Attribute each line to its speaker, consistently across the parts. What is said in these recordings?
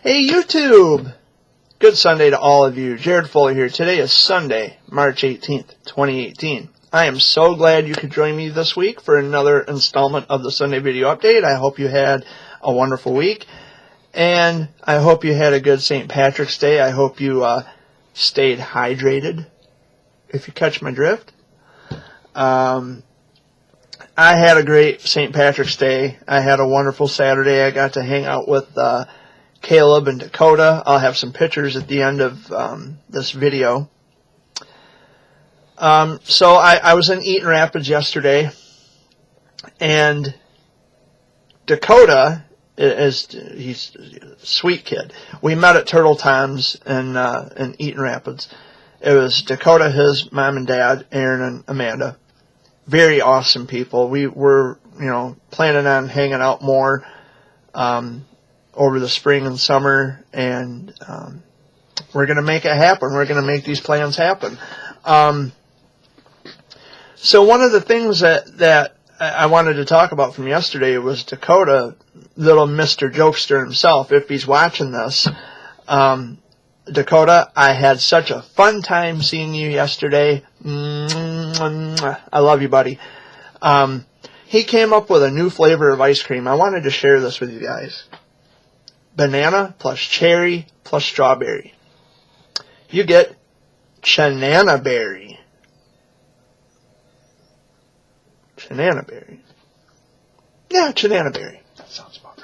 Speaker 1: Hey YouTube! Good Sunday to all of you. Jared Foley here. Today is Sunday, March 18th, 2018. I am so glad you could join me this week for another installment of the Sunday Video Update. I hope you had a wonderful week. And I hope you had a good St. Patrick's Day. I hope you stayed hydrated, if you catch my drift. I had a great St. Patrick's Day. I had a wonderful Saturday. I got to hang out with Caleb and Dakota. I'll have some pictures at the end of this video. So I was in Eaton Rapids yesterday, and Dakota he's a sweet kid. We met at Turtle Times in Eaton Rapids. It was Dakota, his mom and dad, Aaron and Amanda. Very awesome people. We were, planning on hanging out more over the spring and summer, and we're going to make it happen. We're going to make these plans happen. So one of the things that I wanted to talk about from yesterday was Dakota, little Mr. Jokester himself, if he's watching this. Dakota, I had such a fun time seeing you yesterday. I love you, buddy. He came up with a new flavor of ice cream. I wanted to share this with you guys. Banana plus cherry plus strawberry. You get Chanana Berry. Chanana Berry. Yeah, Chanana Berry. That sounds about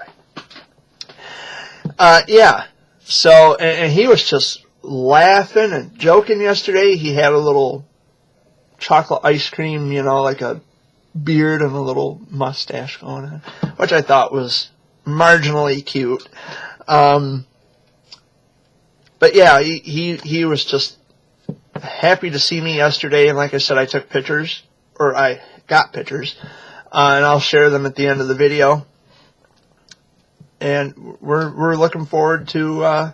Speaker 1: right. Yeah. So, and he was just laughing and joking yesterday. He had a little chocolate ice cream, like a beard and a little mustache going on, which I thought was marginally cute. But yeah, he was just happy to see me yesterday, and like I said, I took pictures, or I got pictures, and I'll share them at the end of the video. And we're looking forward to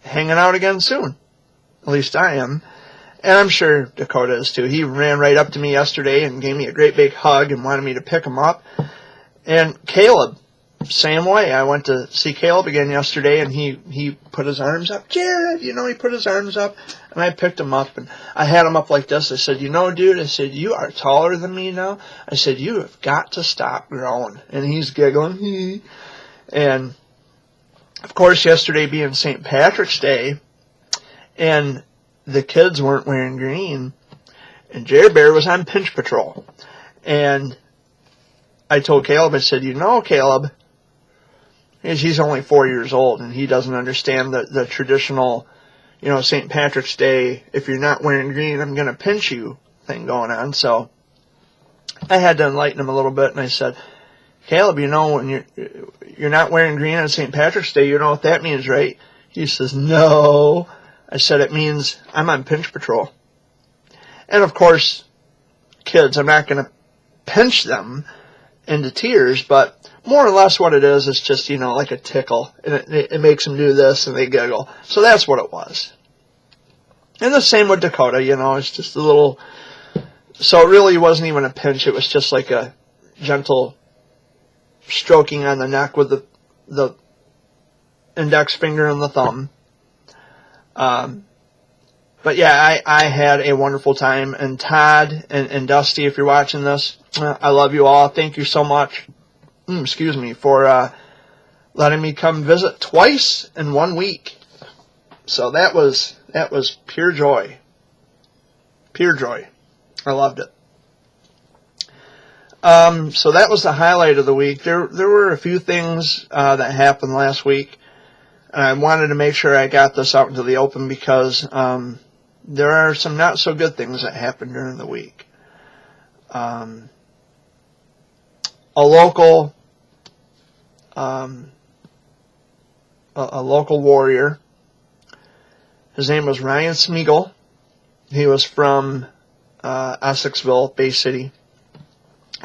Speaker 1: hanging out again soon. At least I am. And I'm sure Dakota is too. He ran right up to me yesterday and gave me a great big hug and wanted me to pick him up. And Caleb, same way. I went to see Caleb again yesterday, and he put his arms up. Jared, he put his arms up, and I picked him up, and I had him up like this. I said, dude, I said, you are taller than me now. I said, you have got to stop growing. And he's giggling. And, of course, yesterday being St. Patrick's Day, and the kids weren't wearing green, and Jerry Bear was on pinch patrol. And I told Caleb, I said, Caleb, he's only 4 years old, and he doesn't understand the traditional, St. Patrick's Day, if you're not wearing green, I'm going to pinch you thing going on. So I had to enlighten him a little bit, and I said, Caleb, when you're not wearing green on St. Patrick's Day, you know what that means, right? He says, no. I said, it means I'm on pinch patrol. And of course, kids, I'm not going to pinch them into tears, but more or less what it is just, like a tickle. And it makes them do this and they giggle. So that's what it was. And the same with Dakota, it's just a little, so it really wasn't even a pinch. It was just like a gentle stroking on the neck with the index finger and the thumb. But yeah, I had a wonderful time. And Todd and Dusty, if you're watching this, I love you all. Thank you so much, for letting me come visit twice in 1 week. So that was pure joy. Pure joy. I loved it. So that was the highlight of the week. There were a few things that happened last week, and I wanted to make sure I got this out into the open because there are some not so good things that happened during the week. A local warrior, his name was Ryan Smeagol. He was from Essexville, Bay City.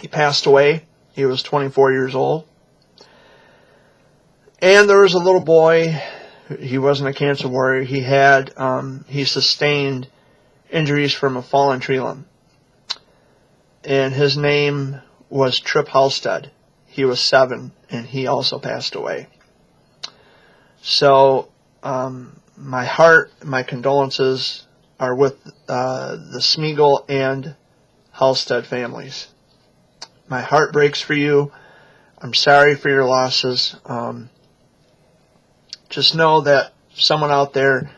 Speaker 1: He passed away. He was 24 years old. And there was a little boy. He wasn't a cancer warrior. He sustained injuries from a fallen tree limb. And his name was Trip Halstead. He was 7, and he also passed away. So my heart, my condolences are with the Smeagol and Halstead families. My heart breaks for you. I'm sorry for your losses. Just know that someone out there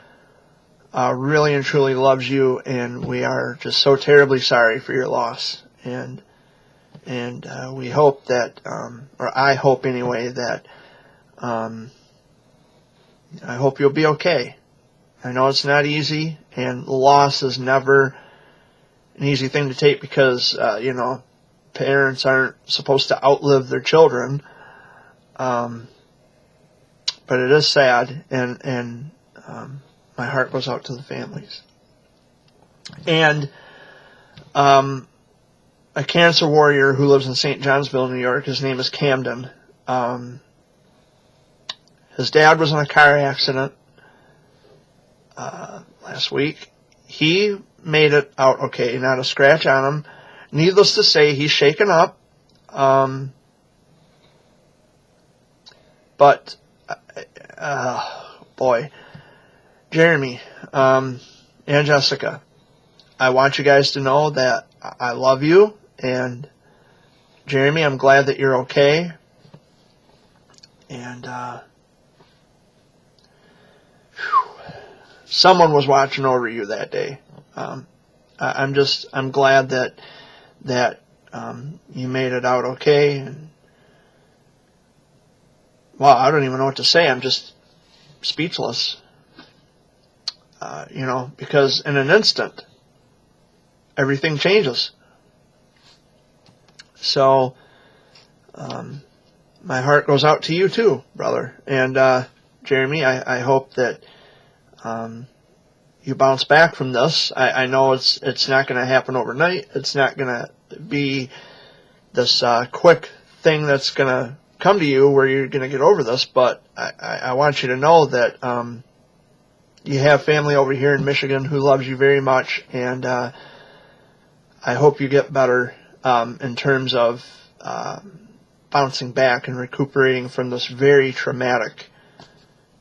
Speaker 1: really and truly loves you, and we are just so terribly sorry for your loss. And we hope that, or I hope anyway, that I hope you'll be okay. I know it's not easy, and loss is never an easy thing to take because, parents aren't supposed to outlive their children. But it is sad, and my heart goes out to the families. And a cancer warrior who lives in St. Johnsville, New York, his name is Camden. His dad was in a car accident last week. He made it out okay, not a scratch on him. Needless to say, he's shaken up. But, boy, Jeremy and Jessica, I want you guys to know that I love you. And, Jeremy, I'm glad that you're okay. And, someone was watching over you that day. I'm glad that you made it out okay. And, well, I don't even know what to say. I'm just speechless. Because in an instant, everything changes. So, my heart goes out to you too, brother. And, Jeremy, I hope that you bounce back from this. I know it's not going to happen overnight. It's not going to be this quick thing that's going to come to you where you're going to get over this. But I want you to know that you have family over here in Michigan who loves you very much, and I hope you get better in terms of bouncing back and recuperating from this very traumatic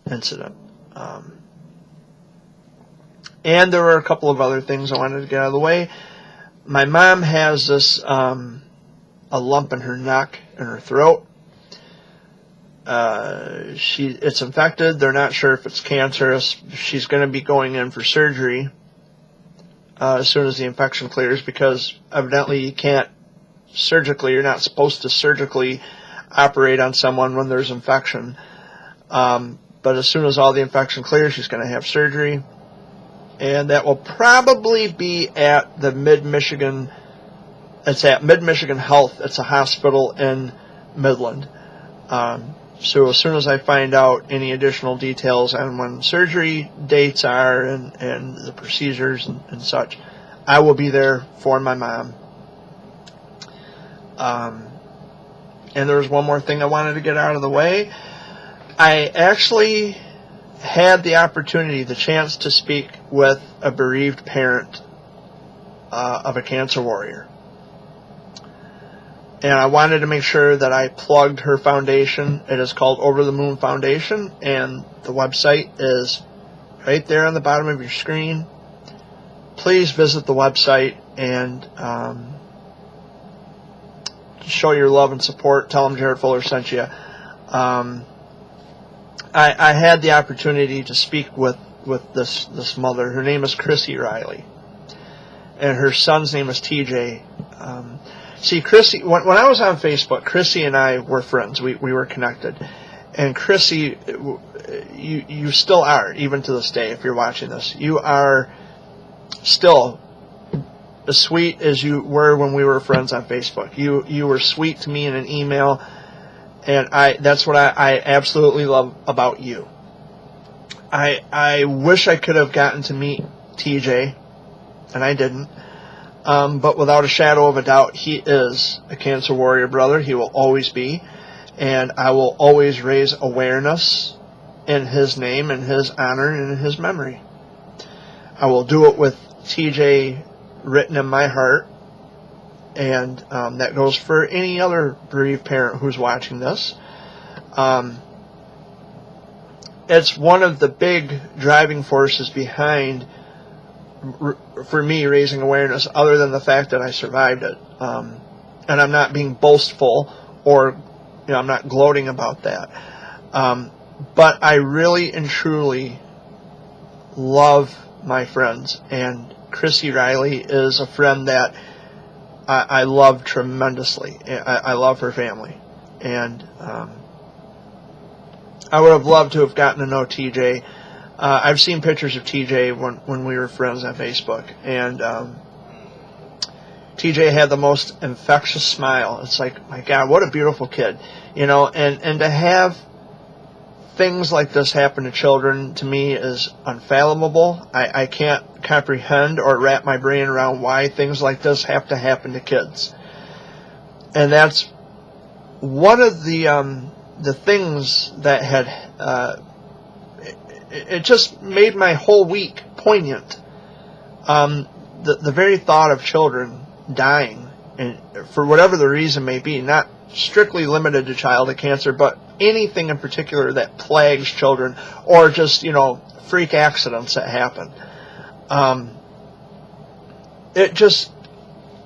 Speaker 1: incident. And there were a couple of other things I wanted to get out of the way. My mom has this a lump in her neck and her throat. It's infected. They're not sure if it's cancerous. She's going to be going in for surgery as soon as the infection clears, because evidently you can't surgically, you're not supposed to surgically operate on someone when there's infection. But as soon as all the infection clears, she's going to have surgery. And that will probably be at the Mid-Michigan, it's at Mid-Michigan Health. It's a hospital in Midland. So as soon as I find out any additional details on when surgery dates are and the procedures and such, I will be there for my mom. And there was one more thing I wanted to get out of the way. I actually had the opportunity, the chance to speak with a bereaved parent of a cancer warrior. And I wanted to make sure that I plugged her foundation. It is called Over the Moon Foundation, and the website is right there on the bottom of your screen. Please visit the website and show your love and support. Tell them Jared Fuller sent you. I had the opportunity to speak with this mother. Her name is Chrissy Riley, and her son's name is TJ. See, Chrissy, when I was on Facebook, Chrissy and I were friends. We were connected. And Chrissy, you still are, even to this day, if you're watching this. You are still as sweet as you were when we were friends on Facebook. You were sweet to me in an email, and that's what I absolutely love about you. I wish I could have gotten to meet TJ, and I didn't. But without a shadow of a doubt, he is a cancer warrior, brother. He will always be. And I will always raise awareness in his name, in his honor, and in his memory. I will do it with TJ written in my heart. And that goes for any other bereaved parent who's watching this. it's one of the big driving forces behind, for me, raising awareness, other than the fact that I survived it. And I'm not being boastful, or I'm not gloating about that. But I really and truly love my friends, and Chrissy Riley is a friend that I love tremendously. I love her family, and I would have loved to have gotten to know TJ. I've seen pictures of TJ when we were friends on Facebook, and TJ had the most infectious smile. It's like, my God, what a beautiful kid, and to have things like this happen to children, to me, is unfathomable. I can't comprehend or wrap my brain around why things like this have to happen to kids. And that's one of the things that had, it just made my whole week poignant. The very thought of children dying, and for whatever the reason may be, not strictly limited to childhood cancer, but anything in particular that plagues children, or just, freak accidents that happen. And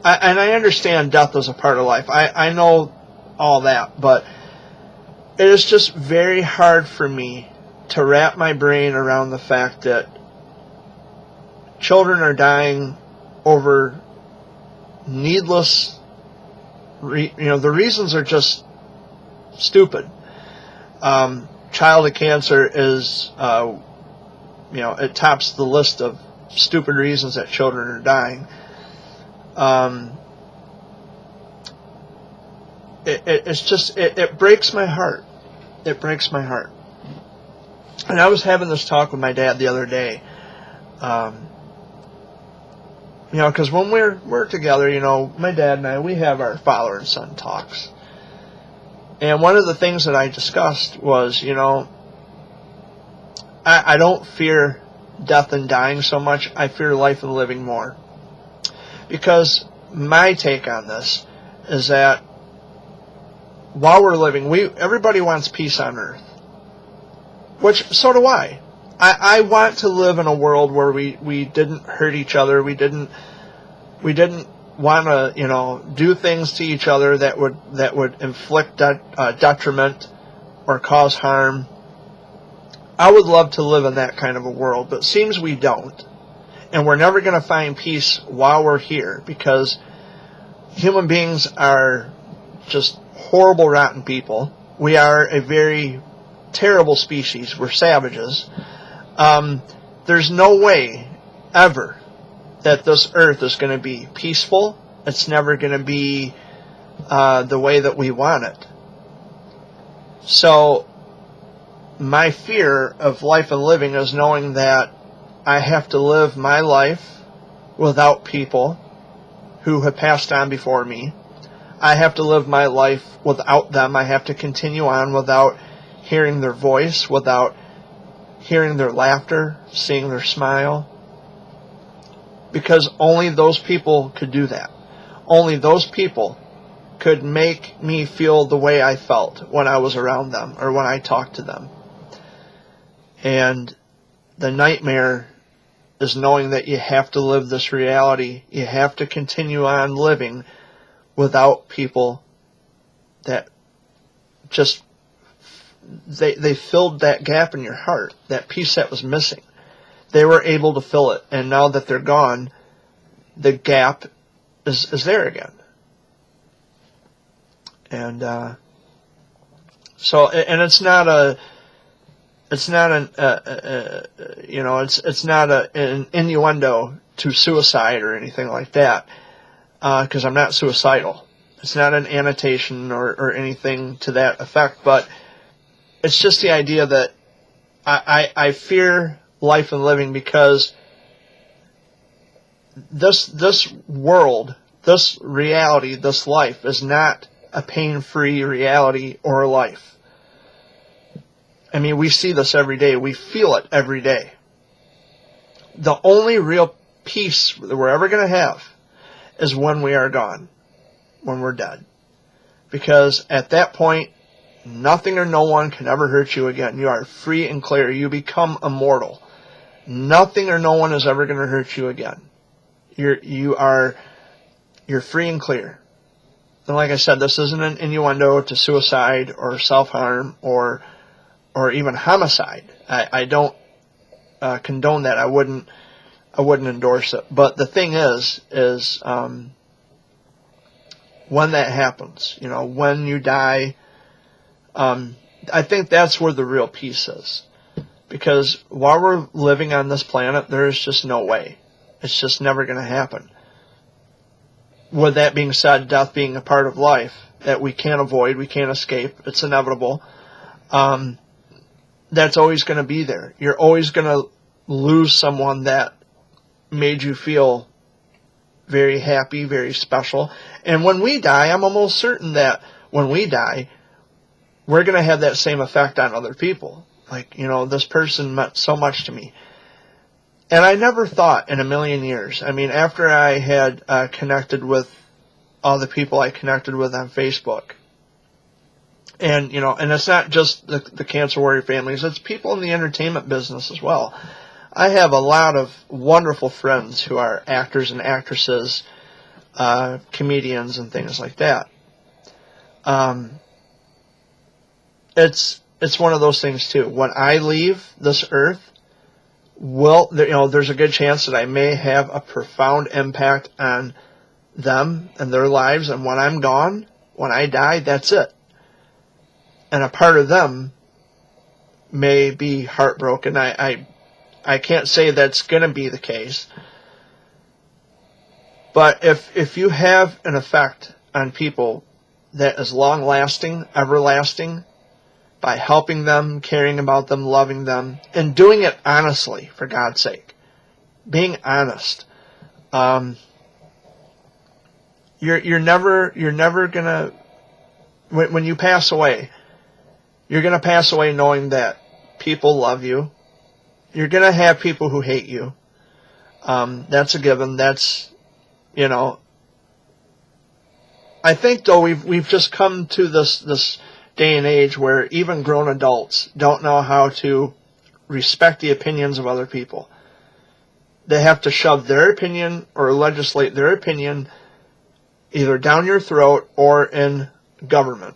Speaker 1: I understand death is a part of life. I know all that, but it is just very hard for me to wrap my brain around the fact that children are dying over needless, the reasons are just stupid. Childhood cancer is, it tops the list of stupid reasons that children are dying. It breaks my heart. It breaks my heart. And I was having this talk with my dad the other day. Because when we're together, my dad and I, we have our father and son talks. And one of the things that I discussed was, I don't fear death and dying so much. I fear life and living more. Because my take on this is that while we're living, everybody wants peace on earth. Which, so do I. I want to live in a world where we didn't hurt each other. We didn't want to, do things to each other that would inflict detriment or cause harm. I would love to live in that kind of a world, but it seems we don't. And we're never going to find peace while we're here, because human beings are just horrible, rotten people. We are a very terrible species. We're savages. There's no way ever that this earth is going to be peaceful. It's never going to be the way that we want it. So my fear of life and living is knowing that I have to live my life without people who have passed on before me. I have to live my life without them. I have to continue on without hearing their voice, without hearing their laughter, seeing their smile. Because only those people could do that. Only those people could make me feel the way I felt when I was around them or when I talked to them. And the nightmare is knowing that you have to live this reality. You have to continue on living without people that just, they filled that gap in your heart, that piece that was missing. They were able to fill it, and now that they're gone, the gap is there again. And so, and it's not an innuendo to suicide or anything like that, because I'm not suicidal. It's not an annotation or anything to that effect, but it's just the idea that I fear life and living, because this world, this reality, this life is not a pain-free reality or life. I mean, we see this every day. We feel it every day. The only real peace that we're ever going to have is when we are gone, when we're dead. Because at that point, Nothing or no one can ever hurt you again. You are free and clear. You become immortal. Nothing or no one is ever going to hurt you again. You're free and clear. And like I said, this isn't an innuendo to suicide or self-harm or even homicide. I don't condone that. I wouldn't endorse it. But the thing is when that happens, when you die, I think that's where the real peace is. Because while we're living on this planet, there's just no way. It's just never going to happen. With that being said, death being a part of life that we can't avoid, we can't escape, it's inevitable, that's always going to be there. You're always going to lose someone that made you feel very happy, very special. And when we die, I'm almost certain that when we die, we're going to have that same effect on other people. Like, this person meant so much to me. And I never thought in a million years, after I had connected with all the people I connected with on Facebook, and, and it's not just the Cancer Warrior families, it's people in the entertainment business as well. I have a lot of wonderful friends who are actors and actresses, comedians and things like that. It's one of those things too. When I leave this earth, there's a good chance that I may have a profound impact on them and their lives. And when I'm gone, when I die, that's it. And a part of them may be heartbroken. I can't say that's going to be the case. But if you have an effect on people that is long-lasting, everlasting, by helping them, caring about them, loving them, and doing it honestly, for God's sake. Being honest. You're never gonna, when you pass away, you're gonna pass away knowing that people love you. You're gonna have people who hate you. That's a given. That's, I think though we've just come to this day and age where even grown adults don't know how to respect the opinions of other people. They have to shove their opinion or legislate their opinion either down your throat or in government.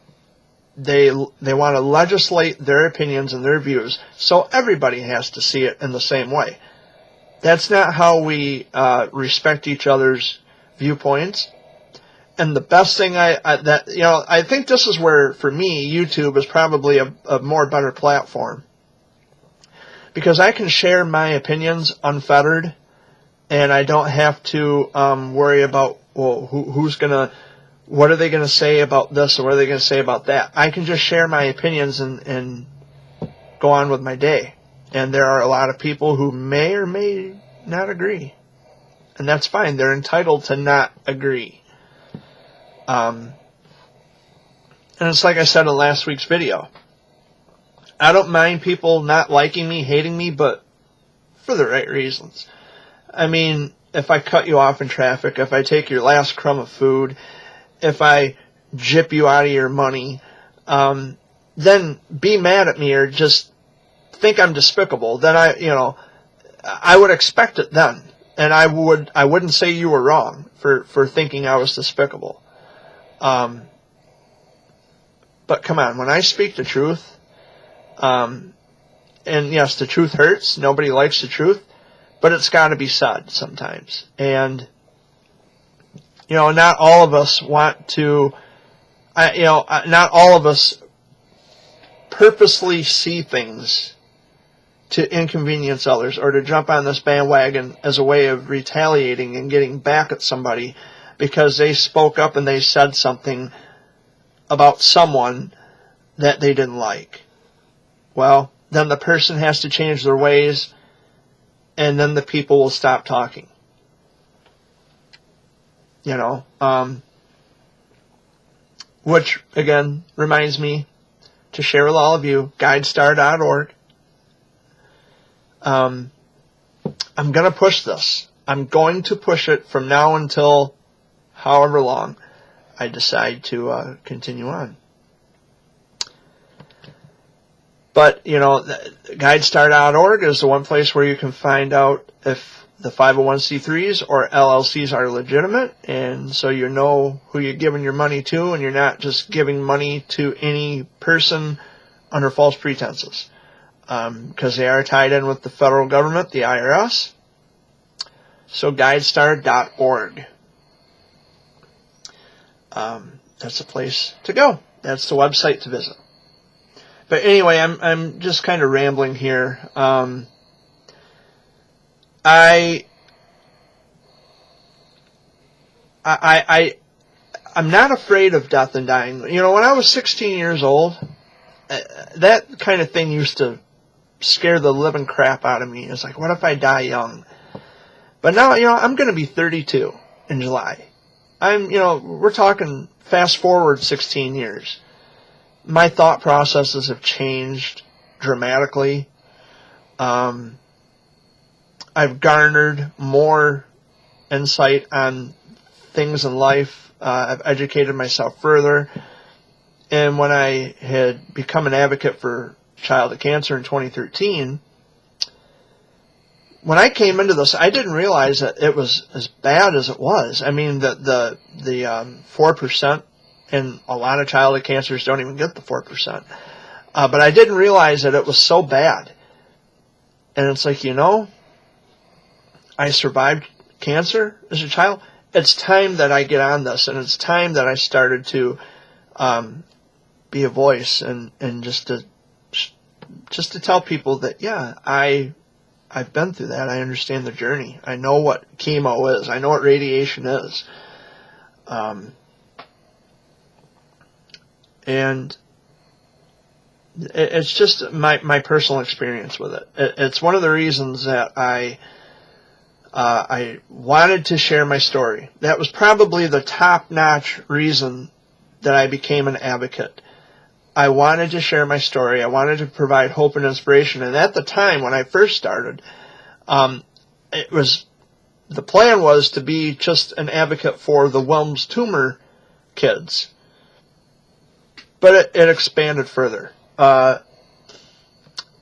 Speaker 1: They want to legislate their opinions and their views so everybody has to see it in the same way. That's not how we respect each other's viewpoints. And the best thing I think this is where, for me, YouTube is probably a more better platform. Because I can share my opinions unfettered, and I don't have to worry about, what are they going to say about this, or what are they going to say about that. I can just share my opinions and go on with my day. And there are a lot of people who may or may not agree. And that's fine. They're entitled to not agree. And it's like I said in last week's video. I don't mind people not liking me, hating me, but for the right reasons. If I cut you off in traffic, if I take your last crumb of food, if I gyp you out of your money, then be mad at me or just think I'm despicable. Then I would expect it then. And I wouldn't say you were wrong for thinking I was despicable. But come on, when I speak the truth, and yes, the truth hurts. Nobody likes the truth, but it's got to be said sometimes. And not all of us want to. Not all of us purposely see things to inconvenience others or to jump on this bandwagon as a way of retaliating and getting back at somebody because they spoke up and they said something about someone that they didn't like. Well, then the person has to change their ways, and then the people will stop talking. Which, again, reminds me to share with all of you, guidestar.org. I'm going to push this. I'm going to push it from now until however long I decide to continue on. But, GuideStar.org is the one place where you can find out if the 501c3s or LLCs are legitimate, and so you know who you're giving your money to, and you're not just giving money to any person under false pretenses, because they are tied in with the federal government, the IRS. So GuideStar.org. That's the place to go. That's the website to visit. But anyway, I'm just kind of rambling here. I'm not afraid of death and dying. When I was 16 years old, that kind of thing used to scare the living crap out of me. It's like, what if I die young? But now, I'm going to be 32 in July. We're talking fast forward 16 years. My thought processes have changed dramatically. I've garnered more insight on things in life. I've educated myself further. And when I had become an advocate for childhood cancer in 2013, when I came into this, I didn't realize that it was as bad as it was. I mean, the 4%, and a lot of childhood cancers don't even get the 4%. But I didn't realize that it was so bad. And it's like, I survived cancer as a child. It's time that I get on this, and it's time that I started to be a voice and just to tell people that, yeah, I've been through that. I understand the journey. I know what chemo is. I know what radiation is. And it's just my personal experience with it. It's one of the reasons that I wanted to share my story. That was probably the top-notch reason that I became an advocate. I wanted to share my story. I wanted to provide hope and inspiration. And at the time when I first started, the plan was to be just an advocate for the Wilms tumor kids. But it expanded further. It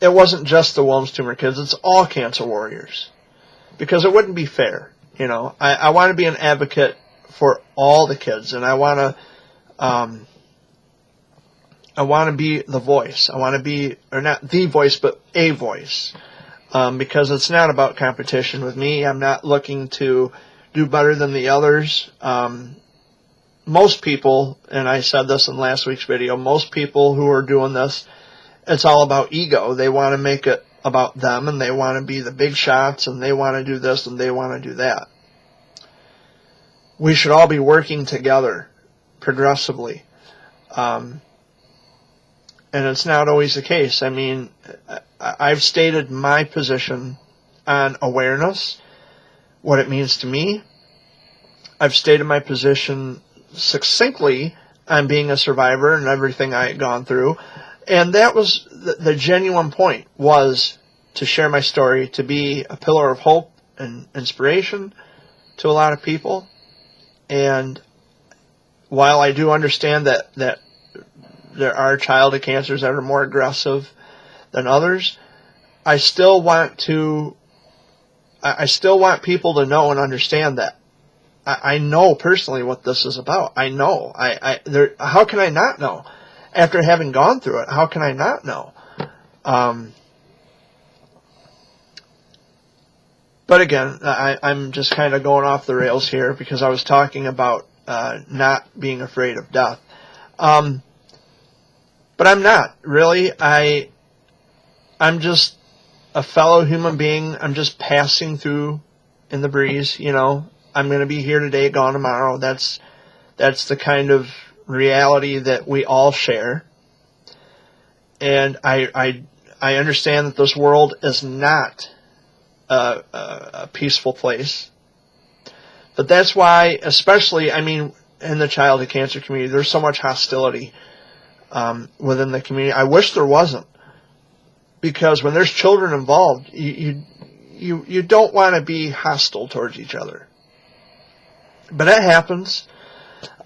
Speaker 1: wasn't just the Wilms tumor kids. It's all cancer warriors. Because it wouldn't be fair. I want to be an advocate for all the kids. And I want to be the voice. I want to be, or not the voice, but a voice. Because it's not about competition with me. I'm not looking to do better than the others. Most people, and I said this in last week's video, most people who are doing this, it's all about ego. They want to make it about them, and they want to be the big shots, and they want to do this, and they want to do that. We should all be working together progressively. And it's not always the case. I mean, I've stated my position on awareness, what it means to me. I've stated my position succinctly on being a survivor and everything I had gone through. And that was the genuine point, was to share my story, to be a pillar of hope and inspiration to a lot of people. And while I do understand that there are childhood cancers that are more aggressive than others, I still want people to know and understand that I know personally what this is about. I know. How can I not know? After having gone through it, how can I not know? But again, I'm just kind of going off the rails here because I was talking about not being afraid of death. But I'm not, really. I'm just a fellow human being. I'm just passing through in the breeze, I'm going to be here today, gone tomorrow. That's the kind of reality that we all share. And I understand that this world is not a peaceful place. But that's why, especially, in the childhood cancer community, there's so much hostility within the community. I wish there wasn't. Because when there's children involved, you don't want to be hostile towards each other. But that happens.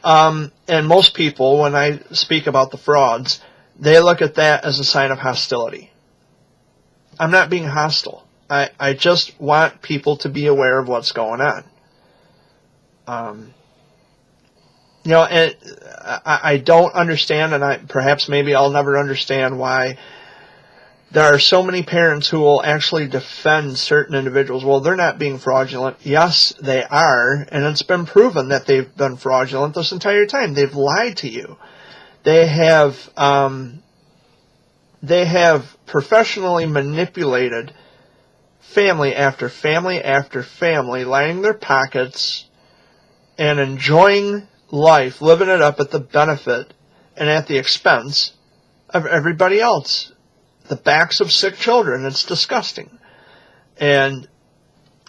Speaker 1: And most people, when I speak about the frauds, they look at that as a sign of hostility. I'm not being hostile. I just want people to be aware of what's going on. And I don't understand, and perhaps maybe I'll never understand why there are so many parents who will actually defend certain individuals. Well, they're not being fraudulent. Yes, they are, and it's been proven that they've been fraudulent this entire time. They've lied to you. They have professionally manipulated family after family after family, lining their pockets and enjoying life, living it up at the benefit and at the expense of everybody else. The backs of sick children. It's disgusting. And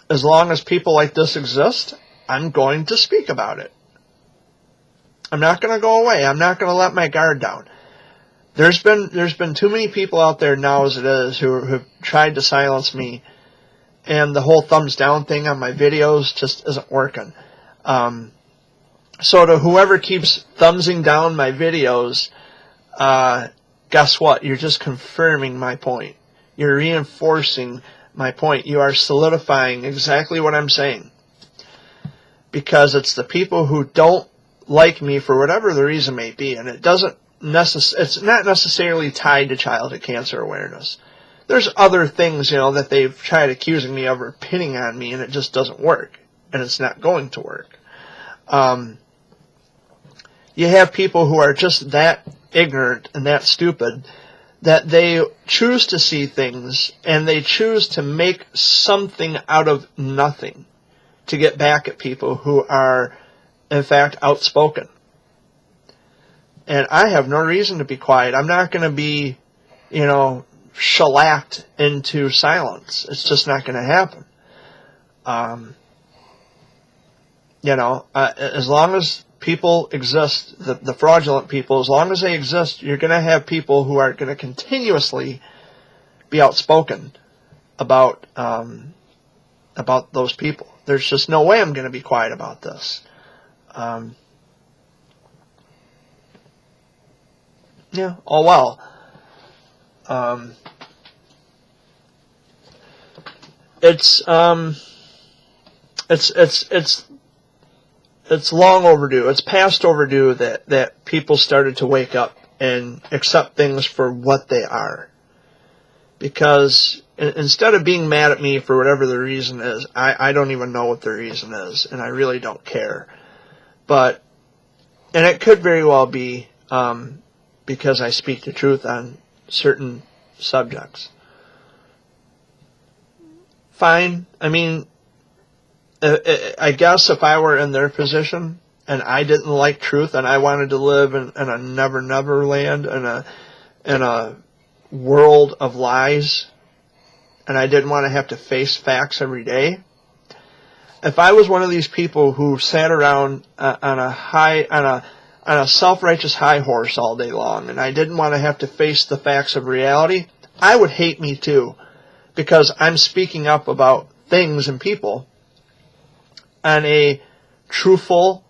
Speaker 1: as long as people like this exist, I'm going to speak about it. I'm not going to go away. I'm not going to let my guard down. There's been too many people out there now as it is who have tried to silence me, and the whole thumbs down thing on my videos just isn't working. So to whoever keeps thumbsing down my videos, guess what? You're just confirming my point. You're reinforcing my point. You are solidifying exactly what I'm saying. Because it's the people who don't like me for whatever the reason may be, and it's not necessarily tied to childhood cancer awareness. There's other things, that they've tried accusing me of or pinning on me, and it just doesn't work. And it's not going to work. You have people who are just that ignorant and that stupid that they choose to see things and they choose to make something out of nothing to get back at people who are, in fact, outspoken. And I have no reason to be quiet. I'm not going to be, shellacked into silence. It's just not going to happen. As long as people exist, the fraudulent people, as long as they exist, you're going to have people who are going to continuously be outspoken about those people. There's just no way I'm going to be quiet about this. All well. It's long overdue. It's past overdue that people started to wake up and accept things for what they are. Because instead of being mad at me for whatever the reason is, I don't even know what the reason is, and I really don't care. And it could very well be because I speak the truth on certain subjects. Fine. I mean, I guess if I were in their position and I didn't like truth and I wanted to live in a never land, in a world of lies, and I didn't want to have to face facts every day, if I was one of these people who sat around on a self-righteous high horse all day long and I didn't want to have to face the facts of reality, I would hate me too, because I'm speaking up about things and people on a truthful,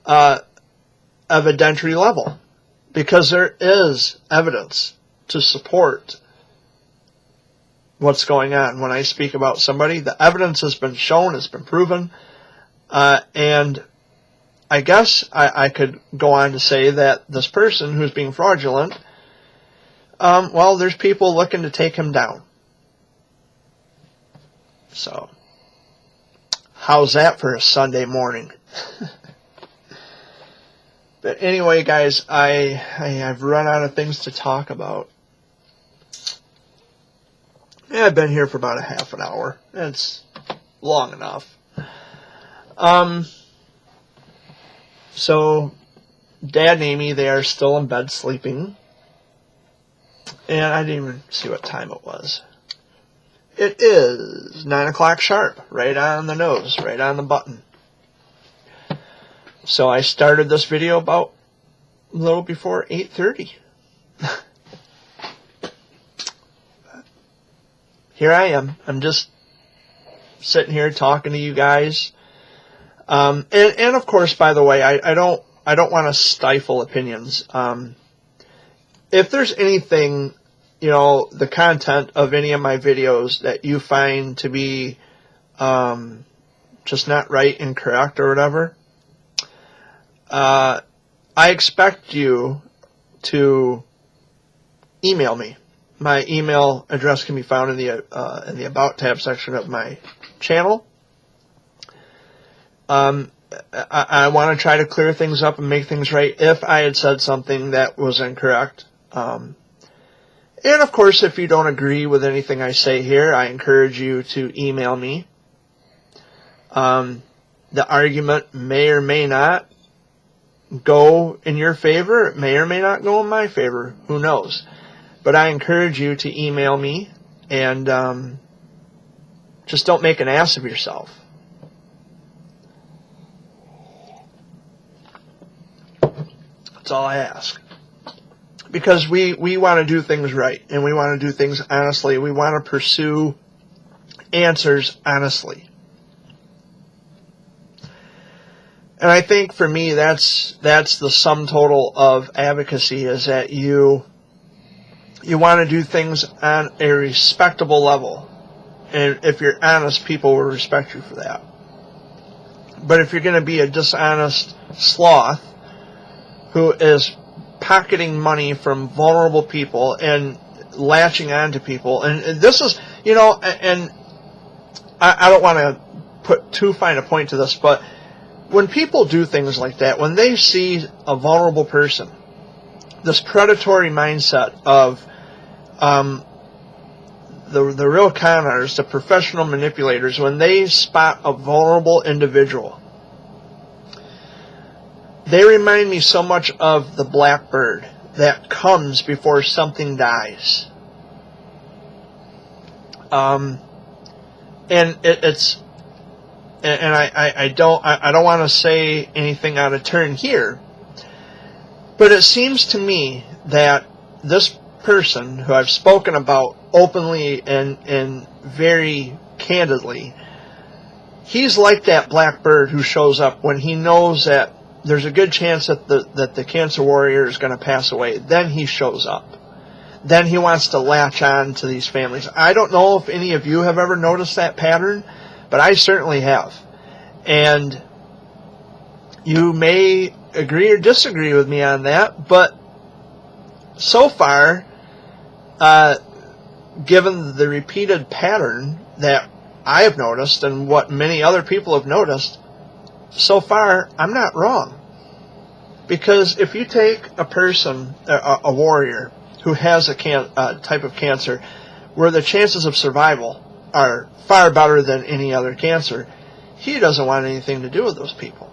Speaker 1: evidentiary level, because there is evidence to support what's going on. When I speak about somebody, the evidence has been shown, it's been proven, and I guess I could go on to say that this person who's being fraudulent, there's people looking to take him down. So, how's that for a Sunday morning? But anyway, guys, I've run out of things to talk about. Yeah, I've been here for about a half an hour. It's long enough. So, Dad and Amy, they are still in bed sleeping. And I didn't even see what time it was. It is 9 o'clock sharp, right on the nose, right on the button. So I started this video about a little before 8:30. Here I am. I'm just sitting here talking to you guys. And of course, by the way, I don't want to stifle opinions. if there's anything, the content of any of my videos that you find to be just not right, incorrect, or whatever, I expect you to email me. My email address can be found in the About tab section of my channel. I want to try to clear things up and make things right if I had said something that was incorrect. And of course, if you don't agree with anything I say here, I encourage you to email me. The argument may or may not go in your favor. It may or may not go in my favor. Who knows? But I encourage you to email me, and just don't make an ass of yourself. That's all I ask. Because we want to do things right, and we want to do things honestly. We want to pursue answers honestly. And I think for me, that's the sum total of advocacy, is that you want to do things on a respectable level. And if you're honest, people will respect you for that. But if you're going to be a dishonest sloth who is pocketing money from vulnerable people and latching on to people, and this is, and I don't want to put too fine a point to this, but when people do things like that, when they see a vulnerable person, this predatory mindset of the real con artists, the professional manipulators, when they spot a vulnerable individual, they remind me so much of the blackbird that comes before something dies. And I don't want to say anything out of turn here, but it seems to me that this person who I've spoken about openly and very candidly, he's like that blackbird who shows up when he knows that there's a good chance that the cancer warrior is going to pass away. Then he shows up. Then he wants to latch on to these families. I don't know if any of you have ever noticed that pattern, but I certainly have. And you may agree or disagree with me on that, but so far, given the repeated pattern that I have noticed and what many other people have noticed, so far, I'm not wrong. Because if you take a person, a warrior, who has a type of cancer where the chances of survival are far better than any other cancer, he doesn't want anything to do with those people.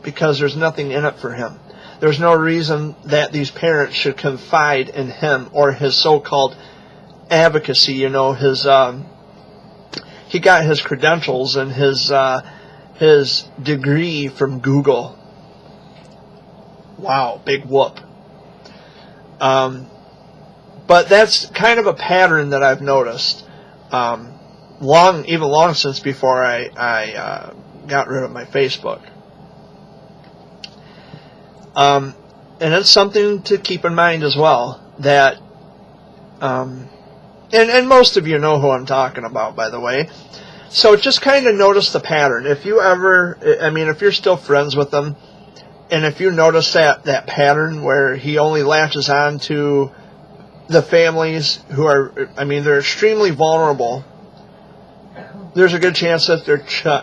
Speaker 1: Because there's nothing in it for him. There's no reason that these parents should confide in him or his so-called advocacy. He got his credentials and his degree from Google. Wow, big whoop. But that's kind of a pattern that I've noticed long since before I got rid of my Facebook. And it's something to keep in mind as well, that and most of you know who I'm talking about, by the way. So just kind of notice the pattern. If you're still friends with them, and if you notice that pattern where he only latches on to the families who are, they're extremely vulnerable, there's a good chance that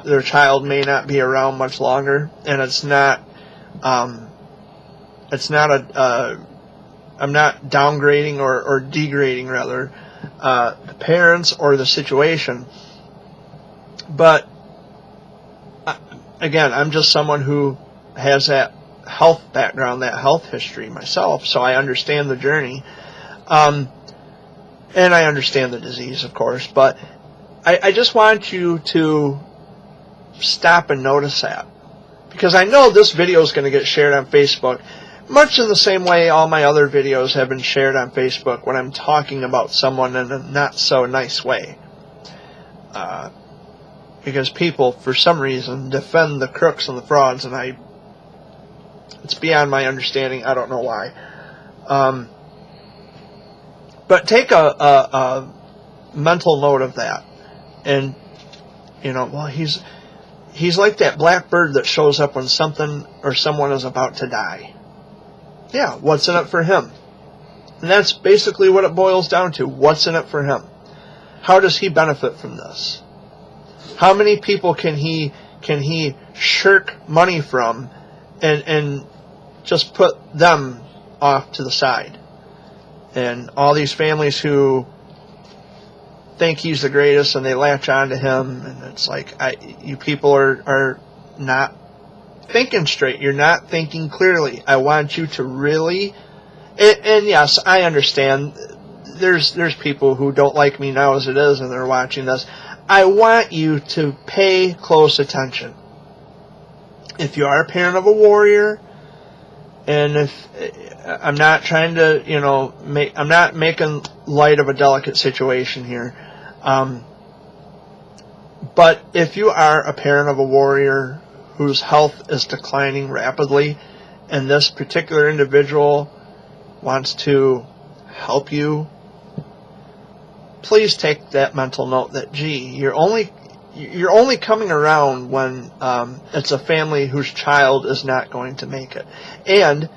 Speaker 1: their child may not be around much longer, and I'm not downgrading or degrading, rather, the parents or the situation. But, again, I'm just someone who has that health background, that health history myself, so I understand the journey. And I understand the disease, of course, but I just want you to stop and notice that. Because I know this video is going to get shared on Facebook, much in the same way all my other videos have been shared on Facebook when I'm talking about someone in a not so nice way. Because people, for some reason, defend the crooks and the frauds, and it's beyond my understanding. I don't know why. But take a mental note of that. And, well, he's like that black bird that shows up when something or someone is about to die. Yeah, what's in it for him? And that's basically what it boils down to. What's in it for him? How does he benefit from this? How many people can he shirk money from and just put them off to the side? And all these families who think he's the greatest and they latch on to him, and it's like, you people are not thinking straight. You're not thinking clearly. I want you to really, and yes, I understand there's people who don't like me now as it is and they're watching this. I want you to pay close attention. If you are a parent of a warrior, and if I'm not trying to, I'm not making light of a delicate situation here. But if you are a parent of a warrior whose health is declining rapidly, and this particular individual wants to help you, please take that mental note that, you're only coming around when it's a family whose child is not going to make it. And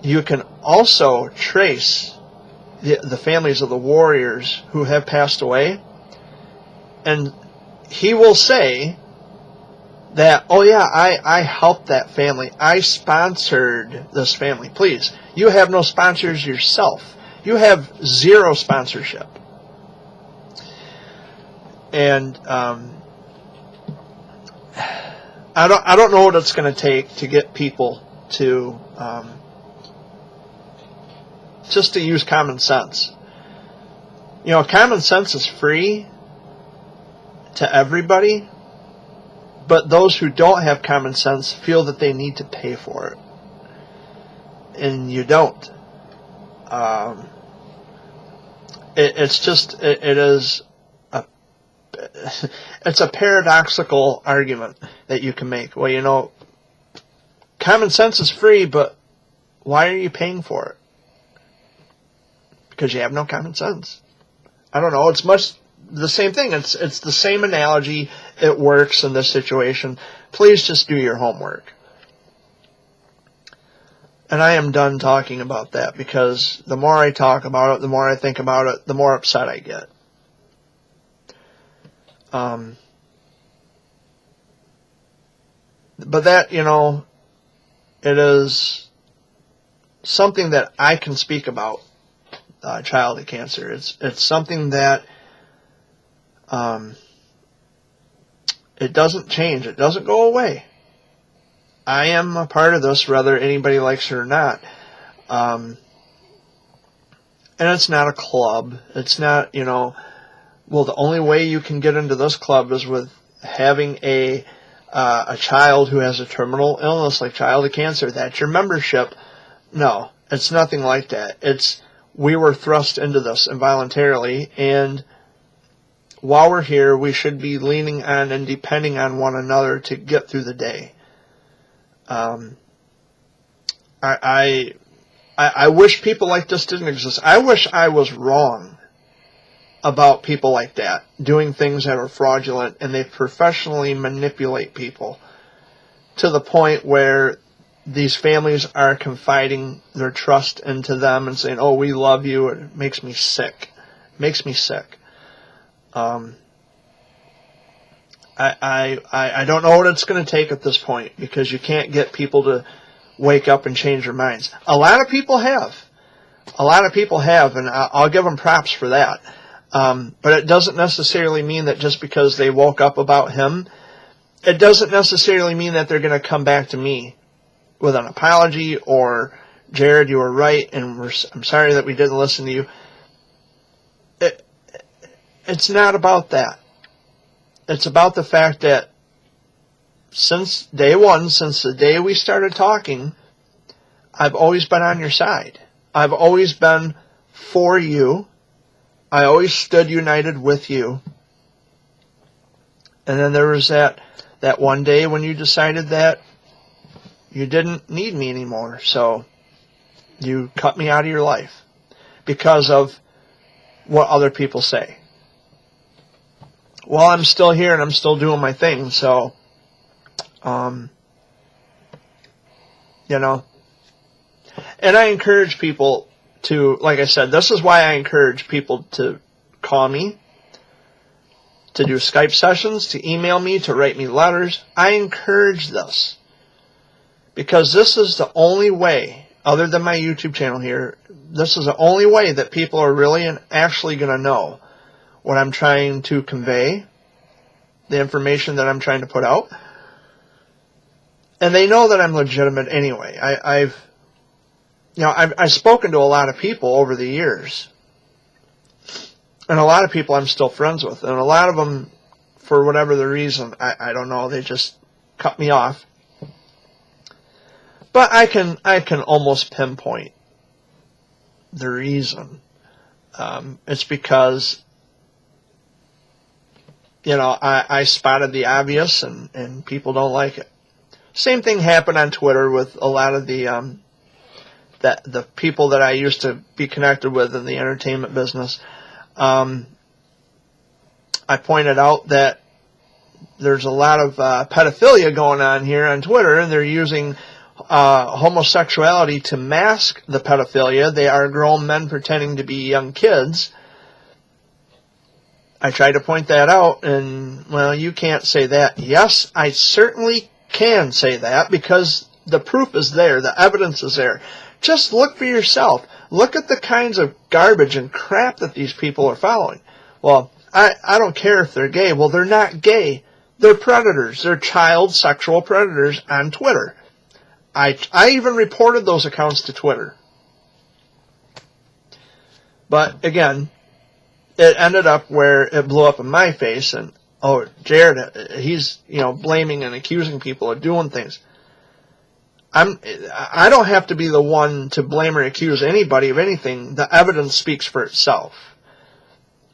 Speaker 1: you can also trace the families of the warriors who have passed away, and he will say that, oh yeah, I helped that family. I sponsored this family. Please, you have no sponsors yourself. You have zero sponsorship. And I don't know what it's going to take to get people to just to use common sense. Common sense is free to everybody, but those who don't have common sense feel that they need to pay for it. And you don't. It's a paradoxical argument that you can make. Well, common sense is free, but why are you paying for it? Because you have no common sense. I don't know. It's much the same thing. It's the same analogy. It works in this situation. Please just do your homework. And I am done talking about that, because the more I talk about it, the more I think about it, the more upset I get. But that, it is something that I can speak about, childhood cancer. It's something that it doesn't change. It doesn't go away. I am a part of this, whether anybody likes it or not. And it's not a club. It's not, well, the only way you can get into this club is with having a child who has a terminal illness like childhood cancer. That's your membership. No, it's nothing like that. We were thrust into this involuntarily, and while we're here, we should be leaning on and depending on one another to get through the day. I wish people like this didn't exist. I wish I was wrong about people like that, doing things that are fraudulent, and they professionally manipulate people to the point where these families are confiding their trust into them and saying, oh, we love you. It makes me sick. It makes me sick. I don't know what it's going to take at this point, because you can't get people to wake up and change their minds. A lot of people have. And I'll give them props for that. But it doesn't necessarily mean that just because they woke up about him, it doesn't necessarily mean that they're going to come back to me with an apology or, Jared, you were right, and I'm sorry that we didn't listen to you. It's not about that. It's about the fact that since day one, since the day we started talking, I've always been on your side. I've always been for you. I always stood united with you. And then there was that one day when you decided that you didn't need me anymore, so you cut me out of your life. because of what other people say. Well, I'm still here and I'm still doing my thing, so, you know. And I encourage people to, like I said, this is why I encourage people to call me, to do Skype sessions, to email me, to write me letters. I encourage this because this is the only way, other than my YouTube channel here, this is the only way that people are really and actually going to know what I'm trying to convey, the information that I'm trying to put out. And they know that I'm legitimate anyway. I've spoken to a lot of people over the years. And a lot of people I'm still friends with. And a lot of them, for whatever the reason, I don't know, they just cut me off. But I can almost pinpoint the reason. It's because, you know, I spotted the obvious and people don't like it. Same thing happened on Twitter with a lot of the people that I used to be connected with in the entertainment business. I pointed out that there's a lot of pedophilia going on here on Twitter, and they're using homosexuality to mask the pedophilia. They are grown men pretending to be young kids. I tried to point that out, and, well, you can't say that. Yes, I certainly can say that because the proof is there. The evidence is there. Just look for yourself. Look at the kinds of garbage and crap that these people are following. Well, I don't care if they're gay. Well, they're not gay. They're predators. They're child sexual predators on Twitter. I even reported those accounts to Twitter. But, again, it ended up where it blew up in my face. And, oh, Jared, he's, you know, blaming and accusing people of doing things. I don't have to be the one to blame or accuse anybody of anything. The evidence speaks for itself.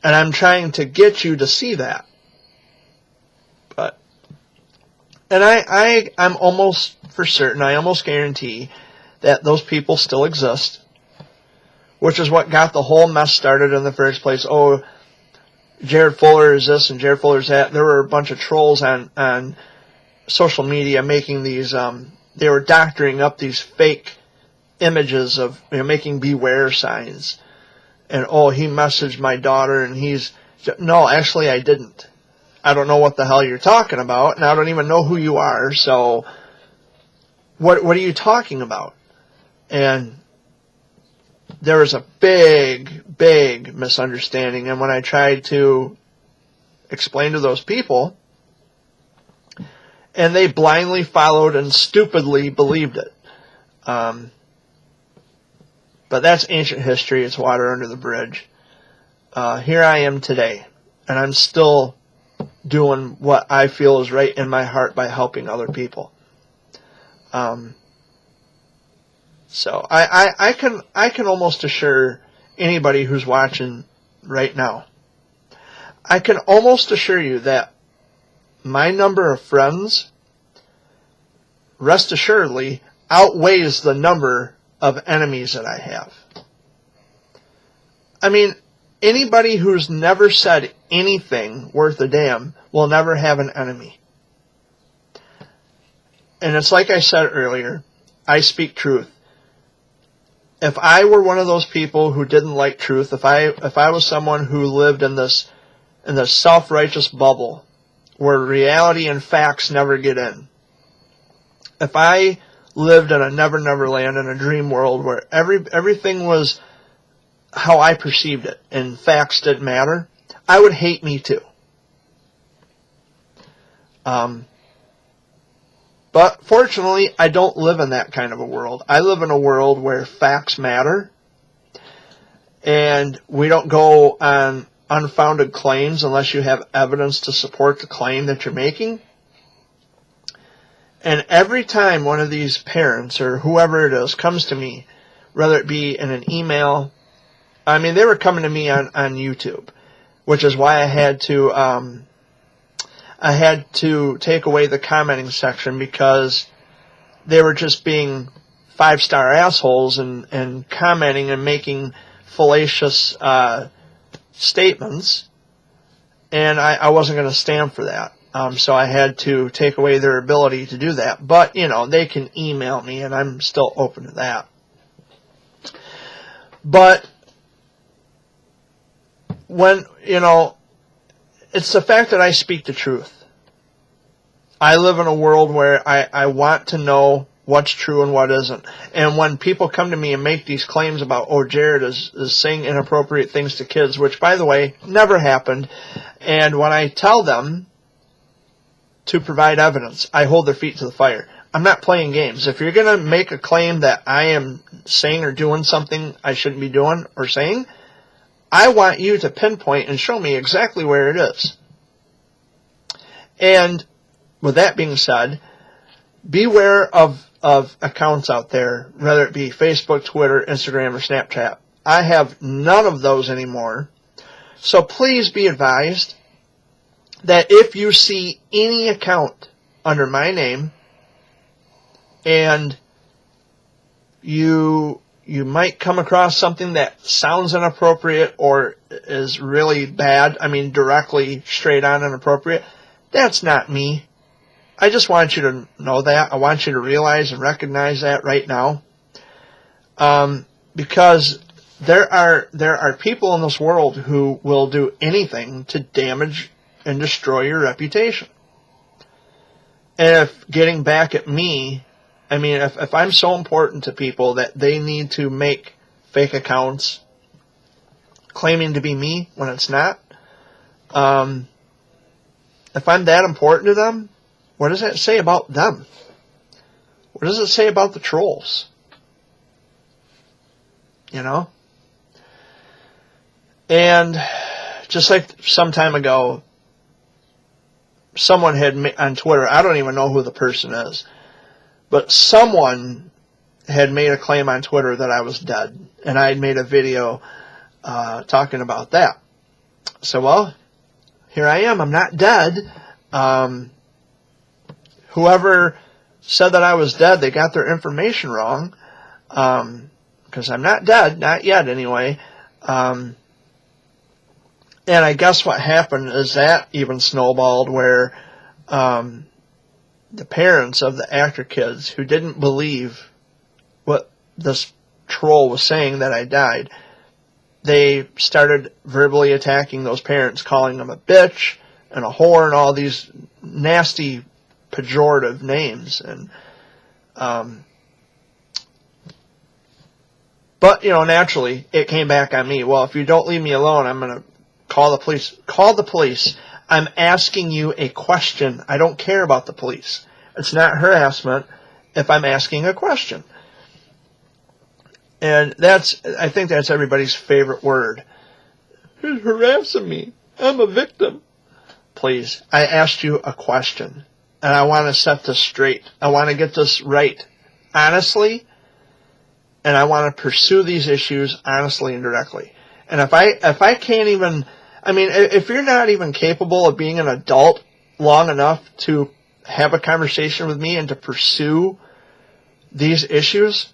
Speaker 1: And I'm trying to get you to see that. And I'm almost for certain, I almost guarantee that those people still exist, which is what got the whole mess started in the first place. Oh, Jared Fuller is this and Jared Fuller is that. There were a bunch of trolls on social media making these, they were doctoring up these fake images of, you know, making beware signs. And, oh, he messaged my daughter and no, actually I didn't. I don't know what the hell you're talking about, and I don't even know who you are, so what are you talking about? And there was a big, big misunderstanding, and when I tried to explain to those people, and they blindly followed and stupidly believed it. But that's ancient history. It's water under the bridge. Here I am today, and I'm still doing what I feel is right in my heart by helping other people. So I can almost assure anybody who's watching right now, I can almost assure you that my number of friends, rest assuredly, outweighs the number of enemies that I have. I mean, anybody who's never said anything worth a damn will never have an enemy. And it's like I said earlier, I speak truth. If I were one of those people who didn't like truth, if I was someone who lived in this self-righteous bubble where reality and facts never get in, if I lived in a never land, in a dream world where everything was how I perceived it and facts didn't matter, I would hate me too. But fortunately, I don't live in that kind of a world. I live in a world where facts matter, and we don't go on unfounded claims unless you have evidence to support the claim that you're making. And every time one of these parents or whoever it is comes to me, whether it be in an email, I mean, they were coming to me on YouTube, which is why I had to take away the commenting section, because they were just being 5-star assholes and commenting and making fallacious statements, and I wasn't going to stand for that. So I had to take away their ability to do that. But, you know, they can email me, and I'm still open to that. But when, you know, it's the fact that I speak the truth. I live in a world where I want to know what's true and what isn't. And when people come to me and make these claims about, oh, Jared is saying inappropriate things to kids, which, by the way, never happened. And when I tell them to provide evidence, I hold their feet to the fire. I'm not playing games. If you're going to make a claim that I am saying or doing something I shouldn't be doing or saying, I want you to pinpoint and show me exactly where it is. And with that being said, beware of accounts out there, whether it be Facebook, Twitter, Instagram, or Snapchat. I have none of those anymore. So please be advised that if you see any account under my name and you might come across something that sounds inappropriate or is really bad, I mean directly straight on inappropriate, that's not me. I just want you to know that. I want you to realize and recognize that right now. Because there are people in this world who will do anything to damage and destroy your reputation. And if getting back at me, I mean, if I'm so important to people that they need to make fake accounts claiming to be me when it's not, if I'm that important to them, what does that say about them? What does it say about the trolls? You know? And just like some time ago, someone had on Twitter, I don't even know who the person is, but someone had made a claim on Twitter that I was dead. And I had made a video talking about that. So, well, here I am. I'm not dead. Whoever said that I was dead, they got their information wrong. Because I'm not dead. Not yet, anyway. And I guess what happened is that even snowballed where the parents of the actor kids who didn't believe what this troll was saying that I died, they started verbally attacking those parents, calling them a bitch and a whore and all these nasty pejorative names. And but, you know, naturally, it came back on me. Well, if you don't leave me alone, I'm going to call the police. Call the police. I'm asking you a question. I don't care about the police. It's not harassment if I'm asking a question. And I think that's everybody's favorite word. Who's harassing me? I'm a victim. Please, I asked you a question. And I want to set this straight. I want to get this right honestly. And I want to pursue these issues honestly and directly. And if I can't even, I mean, if you're not even capable of being an adult long enough to have a conversation with me and to pursue these issues,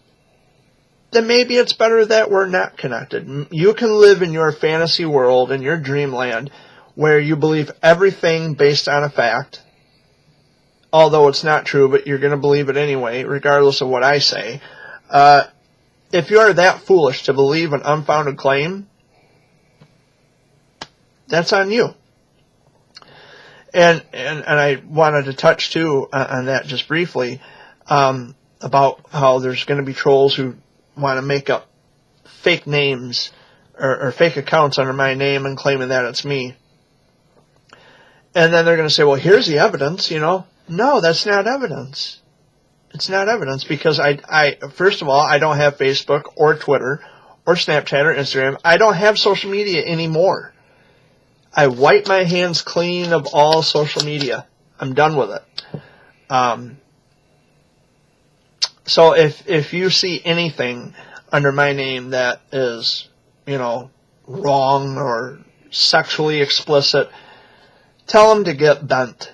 Speaker 1: then maybe it's better that we're not connected. You can live in your fantasy world, in your dreamland, where you believe everything based on a fact, although it's not true, but you're going to believe it anyway, regardless of what I say. If you are that foolish to believe an unfounded claim, that's on you. And I wanted to touch, too, on that just briefly, about how there's going to be trolls who want to make up fake names or fake accounts under my name and claiming that it's me. And then they're going to say, well, here's the evidence, you know. No, that's not evidence. It's not evidence because I first of all, I don't have Facebook or Twitter or Snapchat or Instagram. I don't have social media anymore. I wipe my hands clean of all social media. I'm done with it. So if you see anything under my name that is, you know, wrong or sexually explicit, tell them to get bent.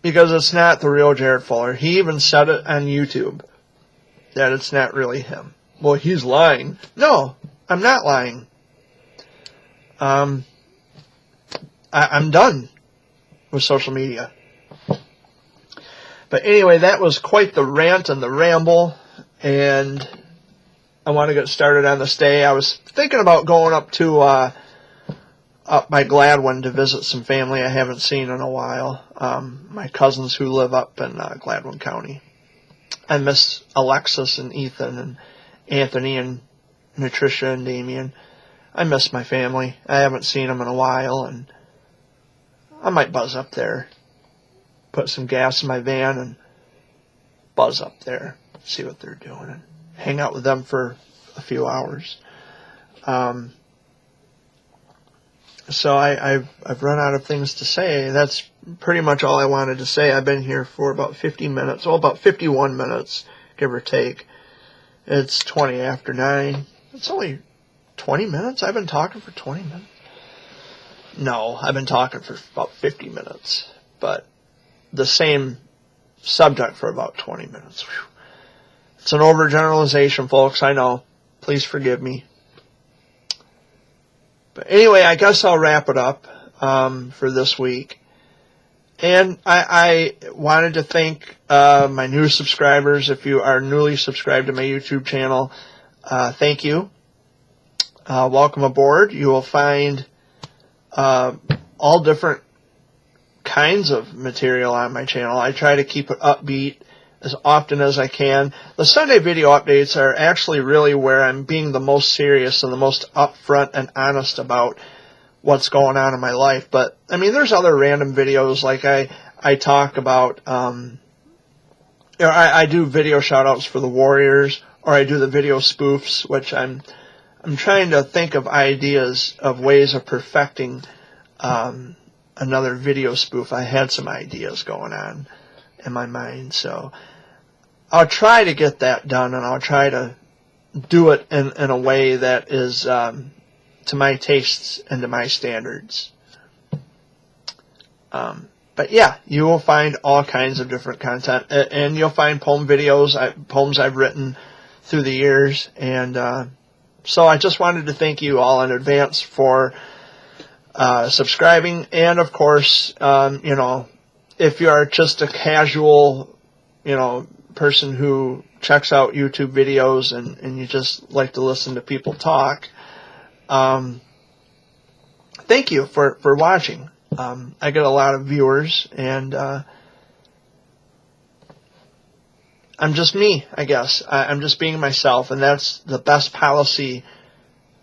Speaker 1: Because it's not the real Jared Fuller. He even said it on YouTube that it's not really him. Well, he's lying. No, I'm not lying. I'm done with social media. But anyway, that was quite the rant and the ramble, and I want to get started on this day. I was thinking about going up to up by Gladwin to visit some family I haven't seen in a while. My cousins who live up in Gladwin County. I miss Alexis and Ethan and Anthony and Natricia and Damien. I miss my family. I haven't seen them in a while, and I might buzz up there. Put some gas in my van and buzz up there, see what they're doing, and hang out with them for a few hours. So I've run out of things to say. That's pretty much all I wanted to say. I've been here for about 50 minutes, about 51 minutes, give or take. It's 20 after 9. It's only 20 minutes? I've been talking for 20 minutes? No, I've been talking for about 50 minutes, but the same subject for about 20 minutes. Whew. It's an overgeneralization, folks, I know. Please forgive me. But anyway, I guess I'll wrap it up for this week. And I wanted to thank my new subscribers. If you are newly subscribed to my YouTube channel, thank you. Welcome aboard. You will find all different kinds of material on my channel. I try to keep it upbeat as often as I can. The Sunday video updates are actually really where I'm being the most serious and the most upfront and honest about what's going on in my life. But I mean, there's other random videos, like I talk about, I do video shout outs for the Warriors, or I do the video spoofs, which I'm trying to think of ideas of ways of perfecting another video spoof. I had some ideas going on in my mind, so I'll try to get that done, and I'll try to do it in a way that is to my tastes and to my standards. But yeah, you will find all kinds of different content, and you'll find poem videos, poems I've written through the years, and so I just wanted to thank you all in advance for subscribing, and of course, if you are just a casual, person who checks out YouTube videos and you just like to listen to people talk, thank you for watching. I get a lot of viewers, and I'm just me, I guess. I'm just being myself, and that's the best policy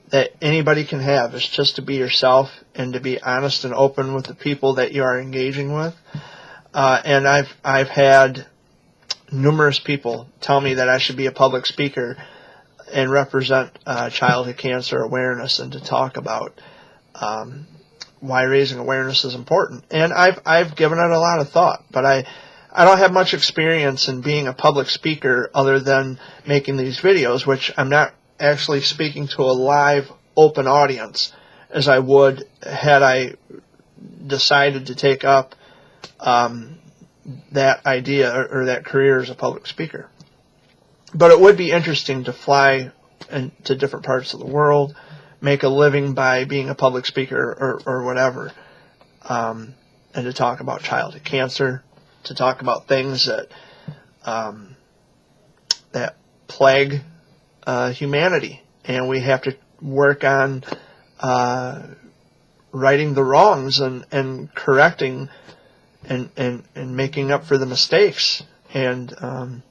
Speaker 1: that anybody can have, is just to be yourself and to be honest and open with the people that you are engaging with. And I've had numerous people tell me that I should be a public speaker and represent childhood cancer awareness, and to talk about why raising awareness is important. And I've given it a lot of thought, but I don't have much experience in being a public speaker other than making these videos, which I'm not actually speaking to a live open audience as I would had I decided to take up that idea or that career as a public speaker. But it would be interesting to fly to different parts of the world, make a living by being a public speaker or whatever, and to talk about childhood cancer, to talk about things that that plague humanity, and we have to work on righting the wrongs and correcting and making up for the mistakes. And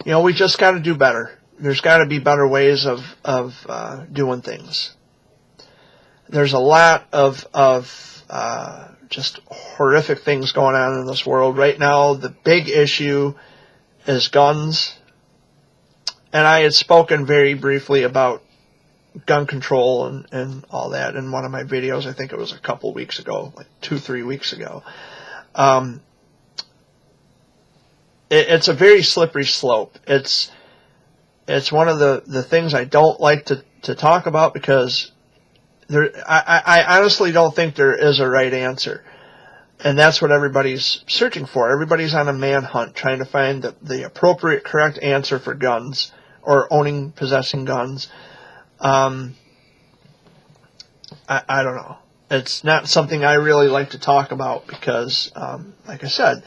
Speaker 1: we just got to do better. There's got to be better ways of doing things. There's a lot of just horrific things going on in this world right now. The big issue is guns. And I had spoken very briefly about gun control and all that in one of my videos. I think it was a couple weeks ago, like 2-3 weeks ago. It's a very slippery slope. It's one of the things I don't like to talk about, because I honestly don't think there is a right answer. And that's what everybody's searching for. Everybody's on a manhunt trying to find the appropriate, correct answer for guns, or owning, possessing guns. I don't know. It's not something I really like to talk about because, like I said,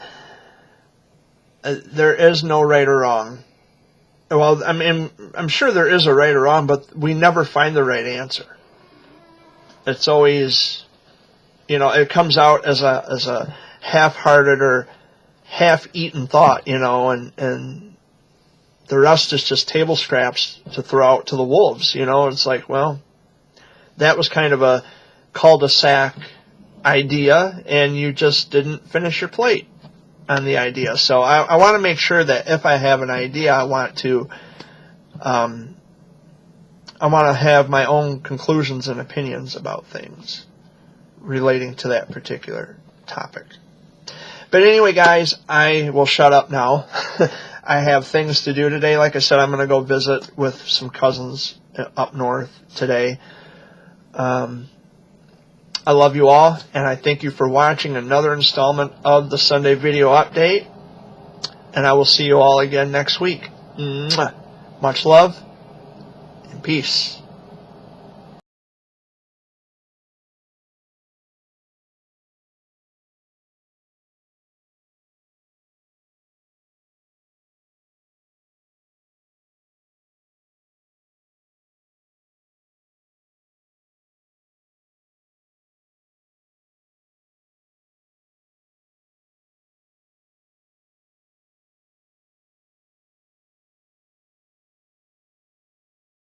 Speaker 1: there is no right or wrong. Well, I mean, I'm sure there is a right or wrong, but we never find the right answer. It's always, it comes out as a half-hearted or half-eaten thought, and the rest is just table scraps to throw out to the wolves, It's like, well, that was kind of a cul-de-sac idea, and you just didn't finish your plate on the idea. So I want to make sure that if I have an idea, I want to have my own conclusions and opinions about things relating to that particular topic. But anyway, guys, I will shut up now. I have things to do today. Like I said, I'm going to go visit with some cousins up north today. I love you all, and I thank you for watching another installment of the Sunday Video Update. And I will see you all again next week. Much love and peace.